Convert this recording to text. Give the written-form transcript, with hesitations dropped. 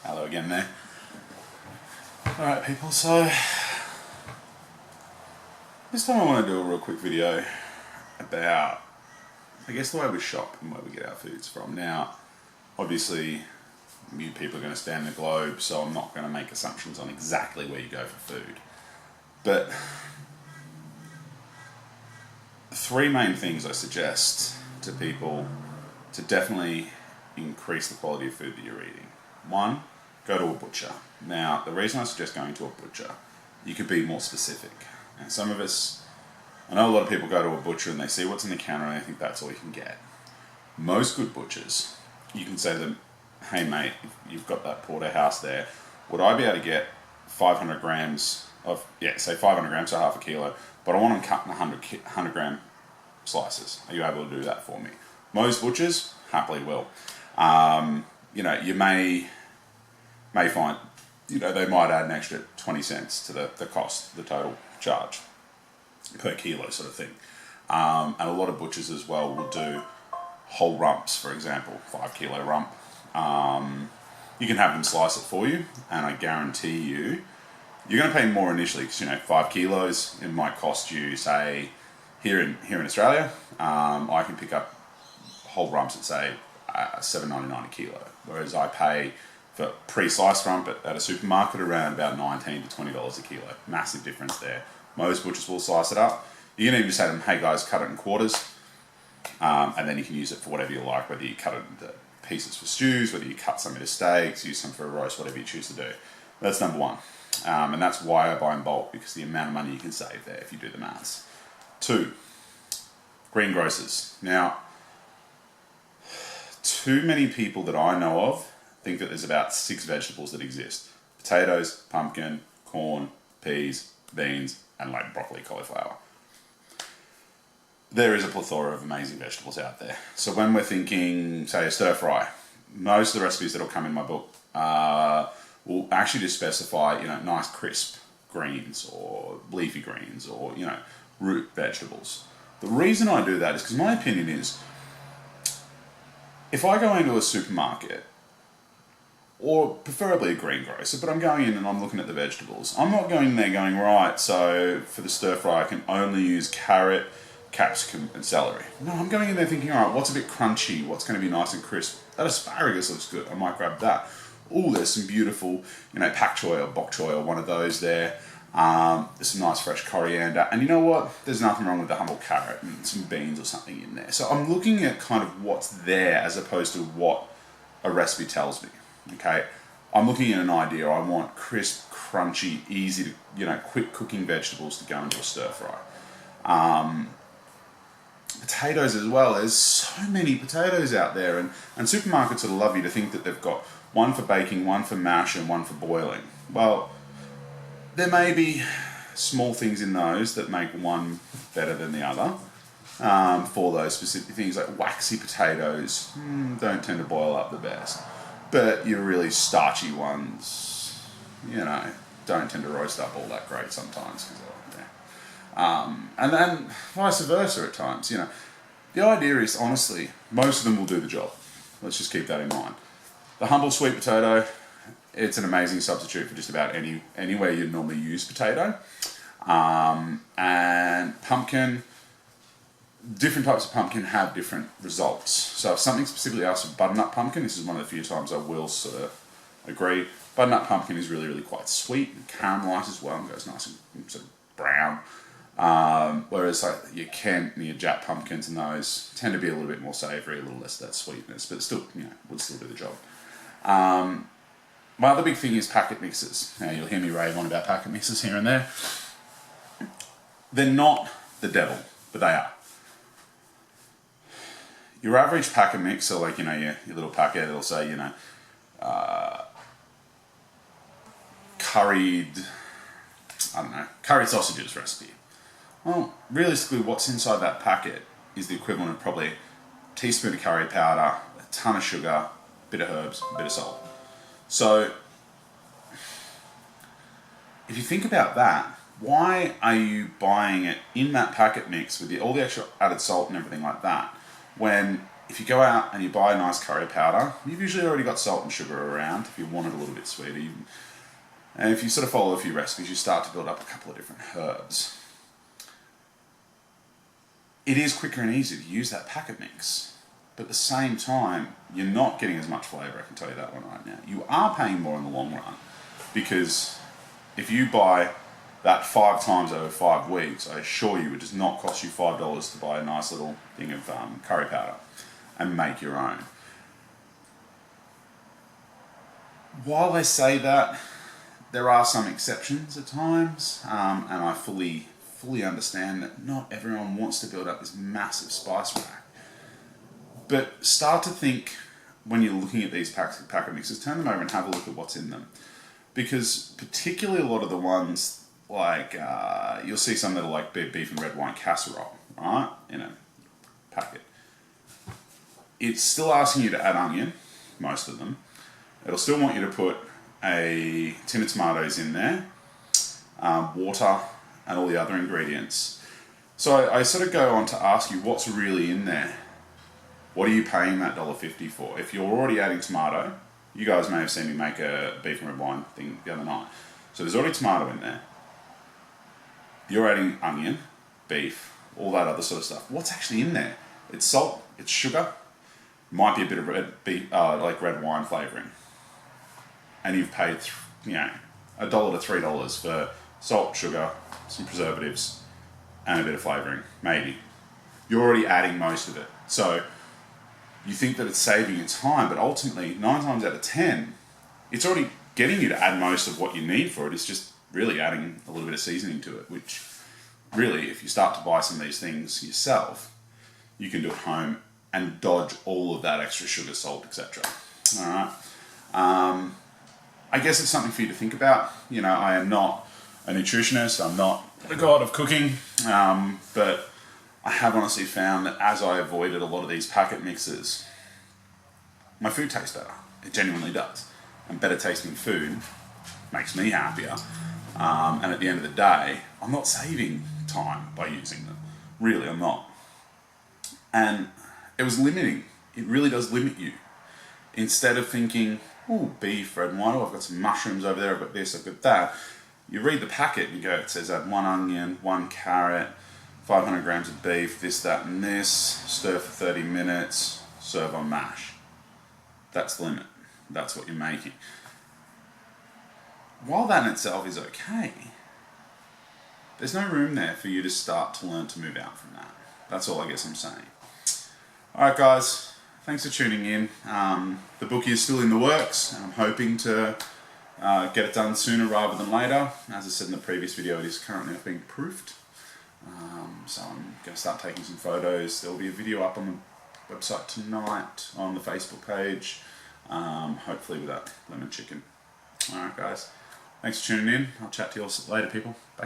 Hello again there. Alright people, so this time I want to do a real quick video about, I guess, the way we shop and where we get our foods from. Now, obviously, you people are going to span the globe, so I'm not going to make assumptions on exactly where you go for food. But three main things I suggest to people to definitely increase the quality of food that you're eating. One, go to a butcher. Now, the reason I suggest going to a butcher, you could be more specific. And some of us, I know a lot of people go to a butcher and they see what's in the counter and they think that's all you can get. Most good butchers, you can say to them, hey mate, you've got that porterhouse there, would I be able to get 500 grams of, say 500 grams, so half a kilo, but I want them cut in 100 gram slices. Are you able to do that for me? Most butchers happily will. You may find, they might add an extra 20 cents to the cost, the total charge per kilo sort of thing. And a lot of butchers as well will do whole rumps, for example, 5 kilo rump. You can have them slice it for you, and I guarantee you, you're going to pay more initially because 5 kilos, it might cost you, say, here in Australia, I can pick up whole rumps at say $7.99 a kilo, whereas I pay for pre-sliced rump at a supermarket around about $19 to $20 a kilo. Massive difference there. Most butchers will slice it up. You can even say to them, hey guys, cut it in quarters, and then you can use it for whatever you like, whether you cut it into pieces for stews, whether you cut some into steaks, use some for a roast, whatever you choose to do. That's number one. And that's why I buy in bulk, because the amount of money you can save there if you do the maths. 2, greengrocers. Now, too many people that I know of think that there's about 6 vegetables that exist. Potatoes, pumpkin, corn, peas, beans, and like broccoli, cauliflower. There is a plethora of amazing vegetables out there. So when we're thinking, say, a stir fry, most of the recipes that will come in my book will actually just specify, nice crisp greens or leafy greens or, root vegetables. The reason I do that is because my opinion is, if I go into a supermarket, or preferably a greengrocer, but I'm going in and I'm looking at the vegetables, I'm not going in there going, right, so for the stir fry I can only use carrot, capsicum and celery. No, I'm going in there thinking, all right, what's a bit crunchy, what's going to be nice and crisp? That asparagus looks good, I might grab that. Oh, there's some beautiful, pak choy or bok choy or one of those there. There's some nice fresh coriander, and you know what? There's nothing wrong with the humble carrot and some beans or something in there. So I'm looking at kind of what's there as opposed to what a recipe tells me. Okay, I'm looking at an idea. I want crisp, crunchy, easy to quick cooking vegetables to go into a stir fry. Potatoes as well. There's so many potatoes out there, and supermarkets would love you to think that they've got one for baking, one for mash, and one for boiling. Well, there may be small things in those that make one better than the other for those specific things. Like waxy potatoes don't tend to boil up the best, but your really starchy ones, don't tend to roast up all that great sometimes. And then vice versa at times. The idea is, honestly, most of them will do the job. Let's just keep that in mind. The humble sweet potato, it's an amazing substitute for just about anywhere you'd normally use potato. And pumpkin, different types of pumpkin have different results. So if something specifically asks for butternut pumpkin, this is one of the few times I will sort of agree. Butternut pumpkin is really, really quite sweet and caramelized as well and goes nice and sort of brown. Whereas like your Kent and your Jap pumpkins and those tend to be a little bit more savoury, a little less of that sweetness, but still, would still do the job. My other big thing is packet mixes. Now you'll hear me rave on about packet mixes here and there. They're not the devil, but they are. Your average packet mix, so like, your little packet, it'll say, curried sausages recipe. Well, realistically, what's inside that packet is the equivalent of probably a teaspoon of curry powder, a ton of sugar, a bit of herbs, a bit of salt. So, if you think about that, why are you buying it in that packet mix with all the extra added salt and everything like that, when if you go out and you buy a nice curry powder, you've usually already got salt and sugar around if you want it a little bit sweeter. And if you sort of follow a few recipes, you start to build up a couple of different herbs. It is quicker and easier to use that packet mix. But at the same time, you're not getting as much flavour, I can tell you that one right now. You are paying more in the long run, because if you buy that 5 times over 5 weeks, I assure you it does not cost you $5 to buy a nice little thing of curry powder and make your own. While I say that, there are some exceptions at times, and I fully understand that not everyone wants to build up this massive spice rack. But start to think, when you're looking at these packet mixes, turn them over and have a look at what's in them. Because particularly a lot of the ones, like, you'll see some that are like beef and red wine casserole, right, in a packet. It's still asking you to add onion, most of them. It'll still want you to put a tin of tomatoes in there, water, and all the other ingredients. So I sort of go on to ask you what's really in there. What are you paying that $1.50 for? If you're already adding tomato, you guys may have seen me make a beef and red wine thing the other night. So there's already tomato in there. You're adding onion, beef, all that other sort of stuff. What's actually in there? It's salt, it's sugar, might be a bit of like red wine flavouring. And you've paid, $1 to $3 for salt, sugar, some preservatives, and a bit of flavouring, maybe. You're already adding most of it. So you think that it's saving you time, but ultimately, 9 times out of 10, it's already getting you to add most of what you need for it. It's just really adding a little bit of seasoning to it, which really, if you start to buy some of these things yourself, you can do at home and dodge all of that extra sugar, salt, etc. All right. I guess it's something for you to think about. I am not a nutritionist. I'm not the god of cooking, but I have honestly found that as I avoided a lot of these packet mixes, my food tastes better. It genuinely does. And better tasting food makes me happier. And at the end of the day, I'm not saving time by using them. Really, I'm not. And it was limiting. It really does limit you. Instead of thinking, oh, beef, red wine, I've got some mushrooms over there, I've got this, I've got that. You read the packet and you go, it says add 1 onion, 1 carrot, 500 grams of beef, this, that, and this, stir for 30 minutes, serve on mash. That's the limit. That's what you're making. While that in itself is okay, there's no room there for you to start to learn to move out from that. That's all I guess I'm saying. Alright guys, thanks for tuning in. The book is still in the works, and I'm hoping to get it done sooner rather than later. As I said in the previous video, it is currently being proofed. So I'm going to start taking some photos. There will be a video up on the website tonight, on the Facebook page, hopefully with that lemon chicken. Alright guys, thanks for tuning in. I'll chat to you all later, people. Bye.